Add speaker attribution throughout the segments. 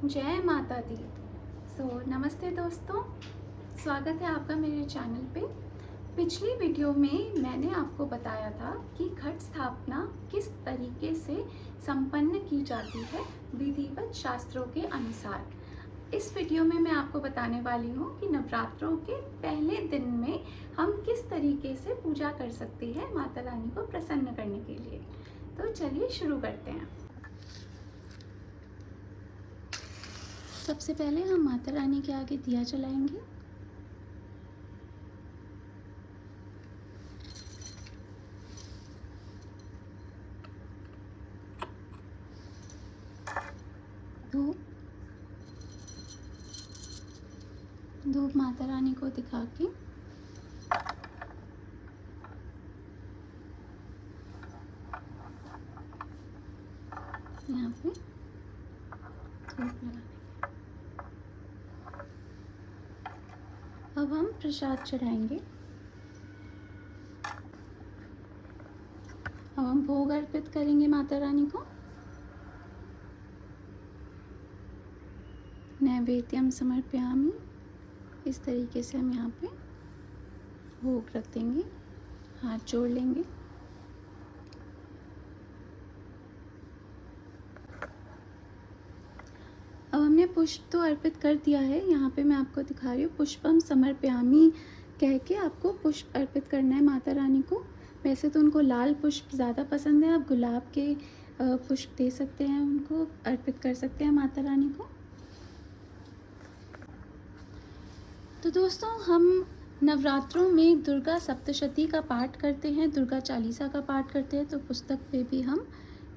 Speaker 1: जय माता दी। नमस्ते दोस्तों, स्वागत है आपका मेरे चैनल पे। पिछली वीडियो में मैंने आपको बताया था कि घट स्थापना किस तरीके से संपन्न की जाती है विधिवत शास्त्रों के अनुसार। इस वीडियो में मैं आपको बताने वाली हूँ कि नवरात्रों के पहले दिन में हम किस तरीके से पूजा कर सकते हैं माता रानी को प्रसन्न करने के लिए। तो चलिए शुरू करते हैं। सबसे पहले हम माता रानी के आगे दिया जलाएंगे। धूप धूप माता रानी को दिखा के यहाँ पे धूप लगा। अब हम प्रसाद चढ़ाएंगे। अब हम भोग अर्पित करेंगे माता रानी को। नैवेद्यम समर्पयामि। इस तरीके से हम यहाँ पे भोग रख देंगे, हाथ जोड़ लेंगे। अब हमने पुष्प तो अर्पित कर दिया है। यहाँ पे मैं आपको दिखा रही हूँ, पुष्पम समर्पयामि कह के आपको पुष्प अर्पित करना है माता रानी को। वैसे तो उनको लाल पुष्प ज़्यादा पसंद है, आप गुलाब के पुष्प दे सकते हैं, उनको अर्पित कर सकते हैं माता रानी को। तो दोस्तों, हम नवरात्रों में दुर्गा सप्तशती का पाठ करते हैं, दुर्गा चालीसा का पाठ करते हैं। तो पुस्तक पे भी हम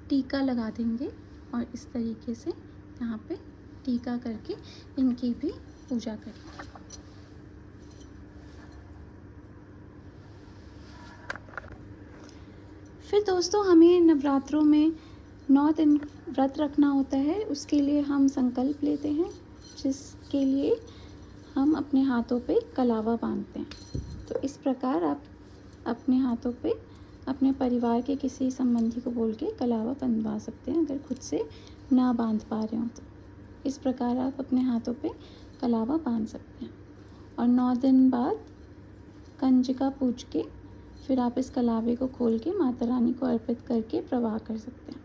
Speaker 1: टीका लगा देंगे और इस तरीके से यहाँ पे टीका करके इनकी भी पूजा करेंगे। फिर दोस्तों, हमें नवरात्रों में 9 दिन व्रत रखना होता है। उसके लिए हम संकल्प लेते हैं, जिसके लिए हम अपने हाथों पे कलावा बांधते हैं। तो इस प्रकार आप अपने हाथों पे अपने परिवार के किसी संबंधी को बोल के कलावा बंधवा सकते हैं, अगर खुद से ना बांध पा रहे हो तो। इस प्रकार आप अपने हाथों पे कलावा बांध सकते हैं। और 9 दिन बाद कंजिका पूज के फिर आप इस कलावे को खोल के माता रानी को अर्पित करके प्रवाह कर सकते हैं।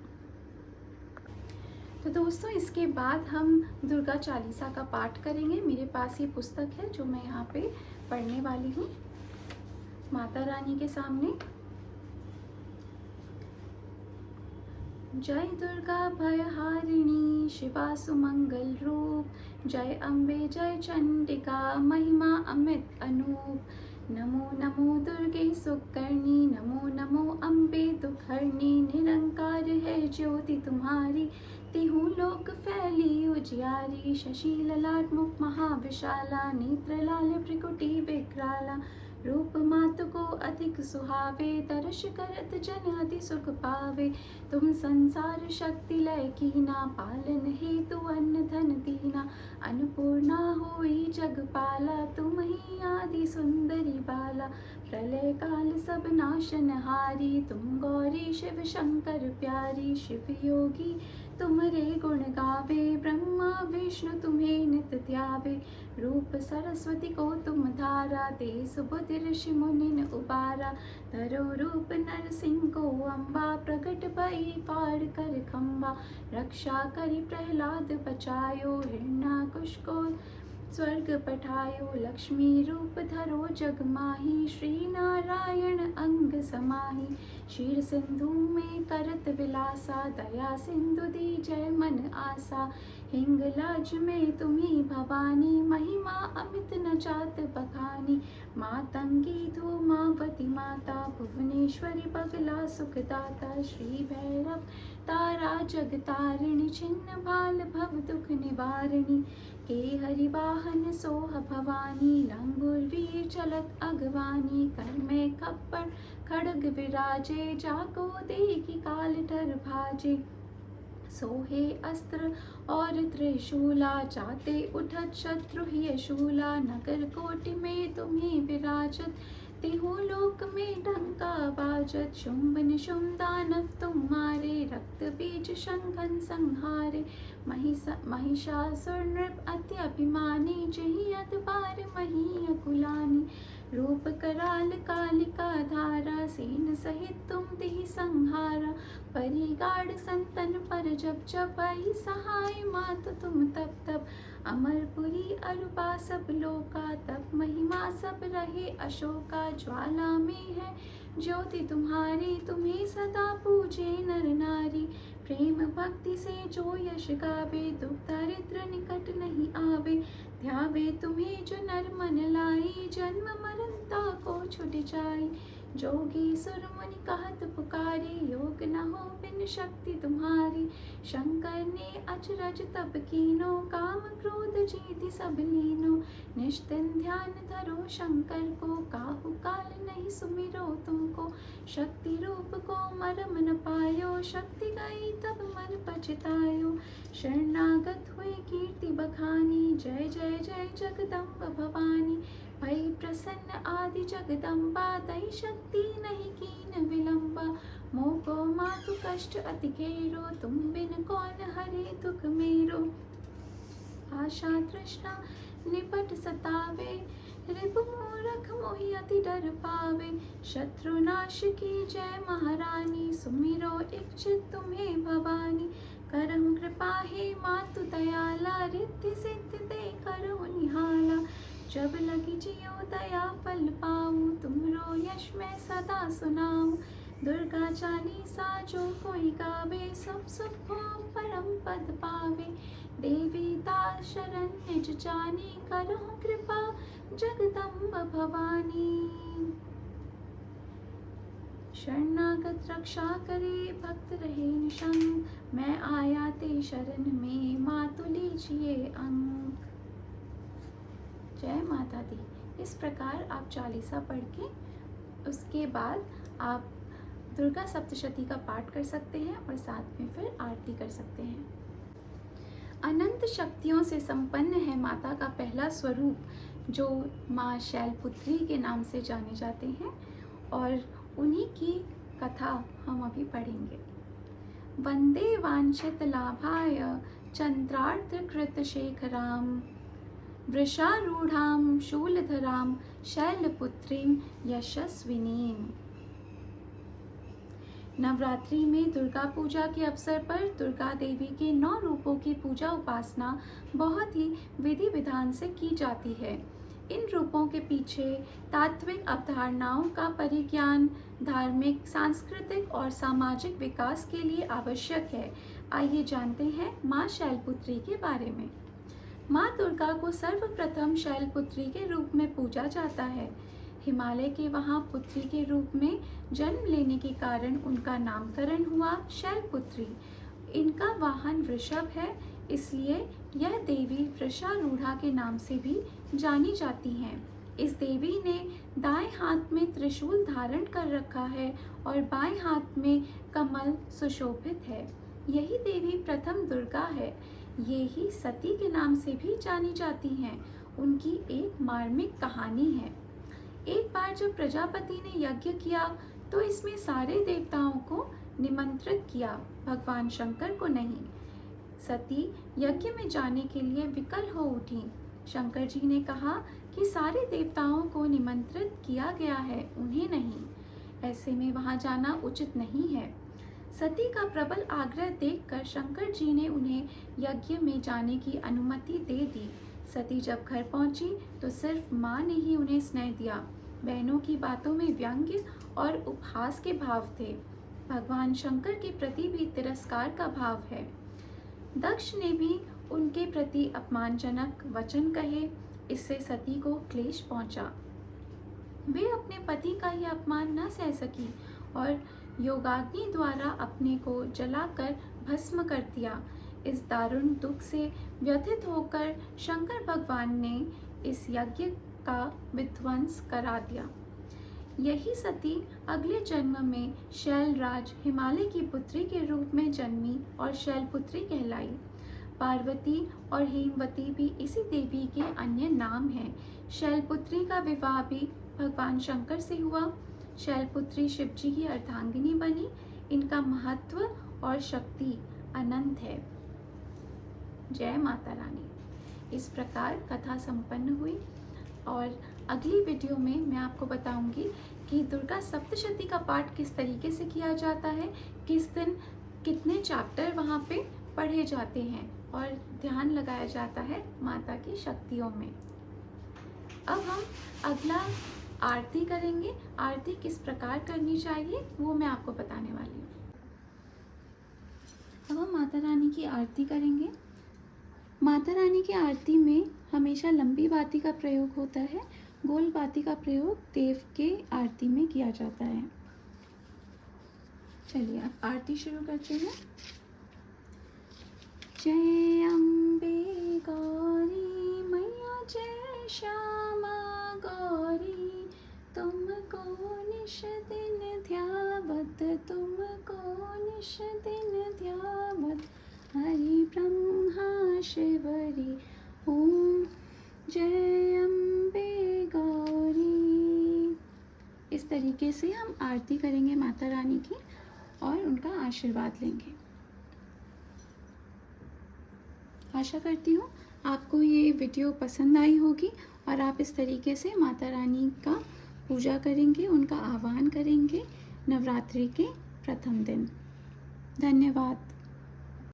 Speaker 1: तो दोस्तों, इसके बाद हम दुर्गा चालीसा का पाठ करेंगे। मेरे पास ये पुस्तक है जो मैं यहाँ पे पढ़ने वाली हूँ माता रानी के सामने। जय दुर्गा भयहारिणी शिवा सुमंगल रूप, जय अम्बे जय चंडिका महिमा अमित अनूप। नमो नमो दुर्गे सुकर्णी, नमो नमो अम्बे दुखहरणी। निरंकार है ज्योति तुम्हारी, तिहु लोक फैली उजियारी। शशि ललाट मुख महाविशाला, नेत्र लाल भ्रिकुटी विकराला। रूप मातु को अधिक सुहावे, दर्श करत जन अति सुख पावे। तुम संसार शक्ति लय कीना, पालन हेतु अन्न धन दीना। अन्नपूर्णा होई जगपाला, तुम ही आदि सुंदरी बाला। प्रलय काल सब नाशनहारी, तुम गौरी शिव शंकर प्यारी। शिव योगी तुम्हारे गुण गावे, ब्रह्मा विष्णु तुम्हें नित ध्यावे। रूप सरस्वती को तुम धारा, देश बुद्धि ऋषि मुनि उबारा। धरो रूप नरसिंह को अम्बा, प्रकट भई फाड़ कर खम्बा। रक्षा करी प्रहलाद बचायो, हिरण्याकुश को स्वर्ग पठायो। लक्ष्मी रूप धरो जग माही, श्री नारायण अंग समाही। क्षीर सिंधु में करत विलासा, दया सिंधु दी जय मन आसा। हिंगलाज में तुम्ही भवानी, महिमा अमित न जात बखानी। मातंगी धूमावती माता, भुवनेश्वरी बगला सुखदाता। श्री भैरव तारा जगतारिणी, छिन्न भाल भव दुख निवारिणी। के हरि वाहन सोह भवानी, लंगुर वीर चलत अगवानी। कर में खप्पर खड़ग विराजे, जाको देगी काल टर भाजे। सोहे अस्त्र और त्रिशूला, जाते उठत शत्रु ही शूला। नगर कोटि में तुम्हें विराजत, तिहु लोक में डंका बाजत। शुंभ निशुंभ दानव तुम मारे, रक्त बीज शंखन संहारे। महिषासुर नृप अति अभिमानी, जहि अत बार मही अकुलानी। रूप कराल कालिका धारा, सेन सहित तुम तिहि संहारा। परिगाढ़ संतन पर जब जपई, सहाय मातु तुम तब तब। अमरपुरी अरुपा सब लोका, तब महिमा सब रहे अशोका। ज्वाला में है ज्योति तुम्हारी, तुम्हें सदा पूजे नर नारी। प्रेम भक्ति से जो यश गावे, दुख दारिद्र निकट नहीं आवे। ध्यावे तुम्हें जो नर मन लाई, जन्म मरण ताको छुट जाई। जोगी सुर मुनि कहत पुकारी, योग न हो बिन शक्ति तुम्हारी। शंकर ने अचरज तब कीनो, काम क्रोध जीति सब लीनो। निश्चित ध्यान धरो शंकर को, काहू काल नहीं सुमिरो तुमको। शक्ति रूप को मरम न पायो, शक्ति गई तब मन पछतायो। शरणागत हुए कीर्ति बखानी, जय जय जय जगदम्ब भवानी। भई प्रसन्न आदि जगदम्बा, दई शक्ति नहीं कीन विलंबा। मोको मातु कष्ट अति घेरो, तुम बिन कौन हरे दुख मेरो। आशा तृष्णा निपट सतावे, रिपु मूरख मोहि अति डर पावे। शत्रुनाश की जय महारानी, सुमिरो इच्छित तुम्हें भवानी। करहु कृपा हे मातु दयाला, रिद्धि सिद्धि दे करो निहाला। जब लगी जियो दया फल पाऊँ, तुमरो यश मैं सदा सुनाऊँ। दुर्गा चालीसा जो कोई गावे, सब सुख भोग परम पद पावे। देवी दास शरण निज जानी, करहु कृपा जगदम्ब भवानी। शरणागत रक्षा करे, भक्त रहे निशंक। मैं आया ते शरण में, मातु लीजिए अंक। जय माता दी। इस प्रकार आप चालीसा पढ़ के उसके बाद आप दुर्गा सप्तशती का पाठ कर सकते हैं और साथ में फिर आरती कर सकते हैं। अनंत शक्तियों से संपन्न है माता का पहला स्वरूप, जो माँ शैलपुत्री के नाम से जाने जाते हैं, और उन्हीं की कथा हम अभी पढ़ेंगे। वंदे वांछित लाभाय चंद्रार्थ कृत शेखराम, वृषारूढ़ां शूलधरां शैलपुत्रीं यशस्विनीं। नवरात्रि में दुर्गा पूजा के अवसर पर दुर्गा देवी के 9 रूपों की पूजा उपासना बहुत ही विधि विधान से की जाती है। इन रूपों के पीछे तात्विक अवधारणाओं का परिज्ञान धार्मिक, सांस्कृतिक और सामाजिक विकास के लिए आवश्यक है। आइए जानते हैं माँ शैलपुत्री के बारे में। माँ दुर्गा को सर्वप्रथम शैलपुत्री के रूप में पूजा जाता है। हिमालय के वहाँ पुत्री के रूप में जन्म लेने के कारण उनका नामकरण हुआ शैलपुत्री। इनका वाहन वृषभ है, इसलिए यह देवी वृषारूढ़ा के नाम से भी जानी जाती हैं। इस देवी ने दाएं हाथ में त्रिशूल धारण कर रखा है और बाएं हाथ में कमल सुशोभित है। यही देवी प्रथम दुर्गा है। ये ही सती के नाम से भी जानी जाती हैं। उनकी एक मार्मिक कहानी है। एक बार जब प्रजापति ने यज्ञ किया तो इसमें सारे देवताओं को निमंत्रित किया, भगवान शंकर को नहीं। सती यज्ञ में जाने के लिए विकल हो उठी। शंकर जी ने कहा कि सारे देवताओं को निमंत्रित किया गया है, उन्हें नहीं। ऐसे में वहां जाना उचित नहीं है। सती का प्रबल आग्रह देखकर शंकर जी ने उन्हें यज्ञ में जाने की अनुमति दे दी। सती जब घर पहुंची तो सिर्फ माँ ने ही उन्हें स्नेह दिया। बहनों की बातों में व्यंग्य और उपहास के भाव थे। भगवान शंकर के प्रति भी तिरस्कार का भाव है। दक्ष ने भी उनके प्रति अपमानजनक वचन कहे। इससे सती को क्लेश पहुंचा। वे अपने पति का यह अपमान न सह सकी और योगाग्नि द्वारा अपने को जलाकर भस्म कर दिया। इस दारुण दुख से व्यथित होकर शंकर भगवान ने इस यज्ञ का विध्वंस करा दिया। यही सती अगले जन्म में शैलराज हिमालय की पुत्री के रूप में जन्मी और शैलपुत्री कहलाई। पार्वती और हेमवती भी इसी देवी के अन्य नाम हैं। शैलपुत्री का विवाह भी भगवान शंकर से हुआ। शैलपुत्री शिवजी की अर्धांगिनी बनी। इनका महत्व और शक्ति अनंत है। जय माता रानी। इस प्रकार कथा संपन्न हुई और अगली वीडियो में मैं आपको बताऊंगी कि दुर्गा सप्तशती का पाठ किस तरीके से किया जाता है, किस दिन कितने चैप्टर वहाँ पे पढ़े जाते हैं और ध्यान लगाया जाता है माता की शक्तियों में। अब हम अगला आरती करेंगे। आरती किस प्रकार करनी चाहिए वो मैं आपको बताने वाली हूँ। अब हम माता रानी की आरती करेंगे। माता रानी की आरती में हमेशा लंबी बाती का प्रयोग होता है, गोल बाती का प्रयोग देव के आरती में किया जाता है। चलिए अब आरती शुरू करते हैं। जय अम्बे गौरी मैया, जय श्यामा गौरी, तुमको निश दिन ध्यावत, तुमको निश दिन ध्यावत, हरि ब्रह्मा शिवरी, ओम जय अम्बे गौरी। इस तरीके से हम आरती करेंगे माता रानी की और उनका आशीर्वाद लेंगे। आशा करती हूँ आपको ये वीडियो पसंद आई होगी और आप इस तरीके से माता रानी का पूजा करेंगे, उनका आह्वान करेंगे नवरात्रि के प्रथम दिन। धन्यवाद।